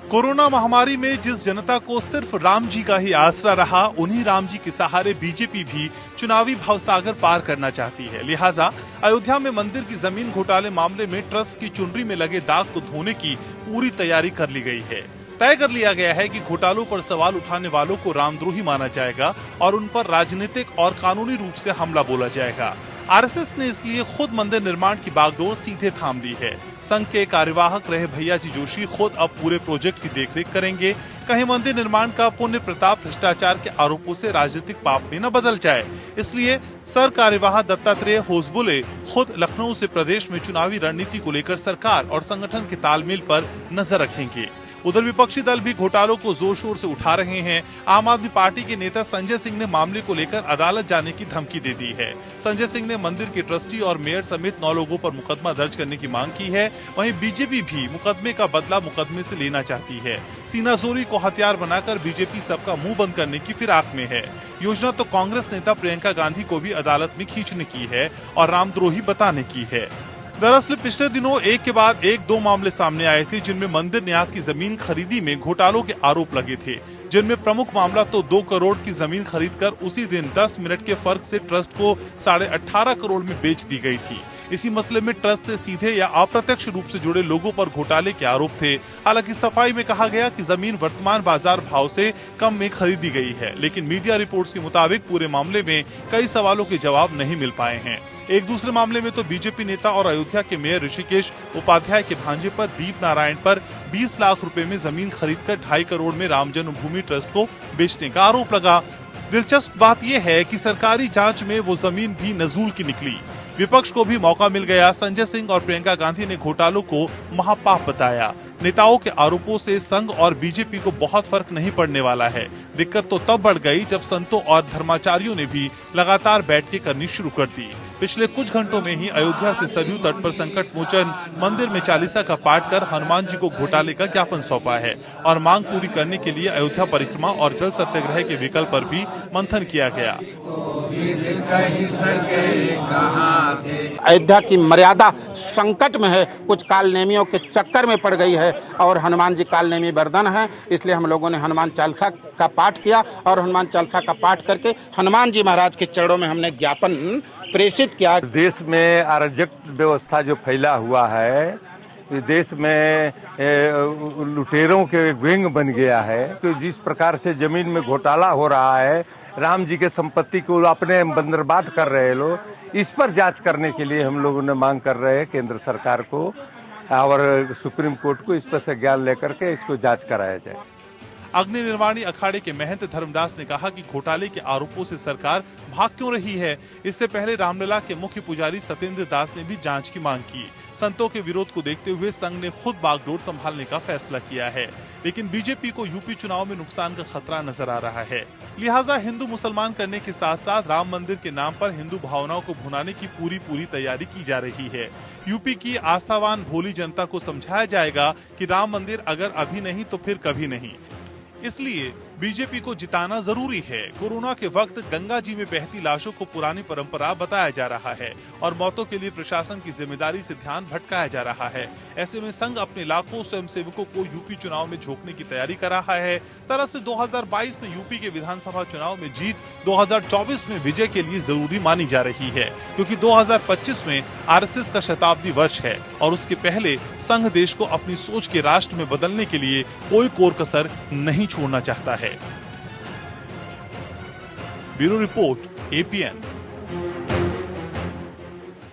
Corona महामारी में जिस जनता को सिर्फ राम जी का ही आसरा रहा, उन्हीं राम जी के सहारे बीजेपी भी चुनावी भवसागर पार करना चाहती है। लिहाजा अयोध्या में मंदिर की जमीन घोटाले मामले में ट्रस्ट की चुनरी में लगे दाग को धोने की पूरी तैयारी कर ली गई है। तय कर लिया गया है कि घोटालों पर सवाल उठाने वालों को रामद्रोही माना जाएगा और उन पर राजनीतिक और कानूनी रूप से हमला बोला जाएगा। आरएसएस ने इसलिए खुद मंदिर निर्माण की बागडोर सीधे थाम ली है। संघ के कार्यवाहक रहे भैया जी जोशी खुद अब पूरे प्रोजेक्ट की देखरेख करेंगे। कहीं मंदिर निर्माण का पुण्य प्रताप भ्रष्टाचार के आरोपों से राजनीतिक पाप में न बदल जाए, इसलिए सर कार्यवाह दत्तात्रेय होसबुले खुद लखनऊ से प्रदेश में चुनावी रणनीति को लेकर सरकार और संगठन के तालमेल पर नजर रखेंगे। उधर विपक्षी दल भी घोटालों को जोर शोर से उठा रहे हैं। आम आदमी पार्टी के नेता संजय सिंह ने मामले को लेकर अदालत जाने की धमकी दे दी है। संजय सिंह ने मंदिर के ट्रस्टी और मेयर समेत 9 लोगों पर मुकदमा दर्ज करने की मांग की है। वहीं बीजेपी भी मुकदमे का बदला मुकदमे से लेना चाहती है। सीनाजोरी को हथियार बनाकर बीजेपी सबका मुंह बंद करने की फिराक में है। योजना तो कांग्रेस नेता प्रियंका गांधी को भी अदालत में खींचने की है और रामद्रोही बताने की है। दरअसल पिछले दिनों एक के बाद एक 2 मामले सामने आए थे, जिनमें मंदिर न्यास की जमीन खरीदी में घोटालों के आरोप लगे थे। जिनमें प्रमुख मामला तो 2 करोड़ की जमीन खरीदकर उसी दिन 10 मिनट के फर्क से ट्रस्ट को 18.5 करोड़ में बेच दी गई थी। इसी मसले में ट्रस्ट से सीधे या अप्रत्यक्ष रूप से जुड़े लोगों पर घोटाले के आरोप थे। हालांकि सफाई में कहा गया कि जमीन वर्तमान बाजार भाव से कम में खरीदी गई है, लेकिन मीडिया रिपोर्ट्स के मुताबिक पूरे मामले में कई सवालों के जवाब नहीं मिल पाए हैं। एक दूसरे मामले में तो बीजेपी नेता और अयोध्या के मेयर ऋषिकेश उपाध्याय के भांजे पर दीप नारायण पर 20 लाख रुपए में जमीन खरीदकर 2.5 करोड़ में राम जन्मभूमि ट्रस्ट को बेचने का आरोप लगा। दिलचस्प बात यह है कि सरकारी जांच में वो जमीन भी नजूल की निकली। विपक्ष को भी मौका मिल गया। संजय सिंह और प्रियंका गांधी ने घोटालों को महापाप बताया। नेताओं के आरोपों से संघ और बीजेपी को बहुत फर्क नहीं पड़ने वाला है। दिक्कत तो तब बढ़ गई जब संतों और धर्माचार्यों ने भी लगातार बैठकें करनी शुरू कर दी। पिछले कुछ घंटों में ही अयोध्या से सरयू तट पर संकट मोचन मंदिर में चालीसा का पाठ कर हनुमान जी को घोटाले का ज्ञापन सौंपा है और मांग पूरी करने के लिए अयोध्या परिक्रमा और जल सत्याग्रह के विकल्प पर भी मंथन किया गया। अयोध्या की मर्यादा संकट में है, कुछ कालनेमियों के चक्कर में पड़ गई है और हनुमान जी कालनेमी वर्धन है। इसलिए हम लोगों ने हनुमान चालीसा का पाठ किया और हनुमान चालीसा का पाठ करके हनुमान जी महाराज के चरणों में हमने ज्ञापन प्रेषित किया। देश में अराजक व्यवस्था जो फैला हुआ है, देश में लुटेरों के विंग बन गया है। तो जिस प्रकार से जमीन में घोटाला हो रहा है, राम जी के संपत्ति को अपने बंदरबाट कर रहे लोग, इस पर जांच करने के लिए हम लोगों ने मांग कर रहे हैं केंद्र सरकार को और सुप्रीम कोर्ट को इस पर से ज्ञान लेकर के इसको जांच कराया जाए। अग्नि निर्वाणी अखाड़े के महंत धर्मदास ने कहा कि घोटाले के आरोपों से सरकार भाग क्यों रही है। इससे पहले रामलला के मुख्य पुजारी सत्येंद्र दास ने भी जांच की मांग की। संतों के विरोध को देखते हुए संघ ने खुद बागडोर संभालने का फैसला किया है, लेकिन बीजेपी को यूपी चुनाव में नुकसान का खतरा नजर आ रहा है। लिहाजा हिंदू मुसलमान करने के साथ साथ राम मंदिर के नाम पर हिंदू भावनाओं को भुनाने की पूरी तैयारी की जा रही है। यूपी की आस्थावान भोली जनता को समझाया जाएगा कि राम मंदिर अगर अभी नहीं तो फिर कभी नहीं। इसलिए बीजेपी को जिताना जरूरी है। कोरोना के वक्त गंगा जी में बहती लाशों को पुरानी परंपरा बताया जा रहा है और मौतों के लिए प्रशासन की जिम्मेदारी से ध्यान भटकाया जा रहा है। ऐसे में संघ अपने लाखों स्वयंसेवकों को यूपी चुनाव में झोंकने की तैयारी कर रहा है। दरअसल 2022 में यूपी के विधानसभा चुनाव में जीत 2024 में विजय के लिए जरूरी मानी जा रही है, क्योंकि 2025 में आरएसएस का शताब्दी वर्ष है और उसके पहले संघ देश को अपनी सोच के राष्ट्र में बदलने के लिए कोई कोर कसर नहीं छोड़ना चाहता है। Bureau report, APN।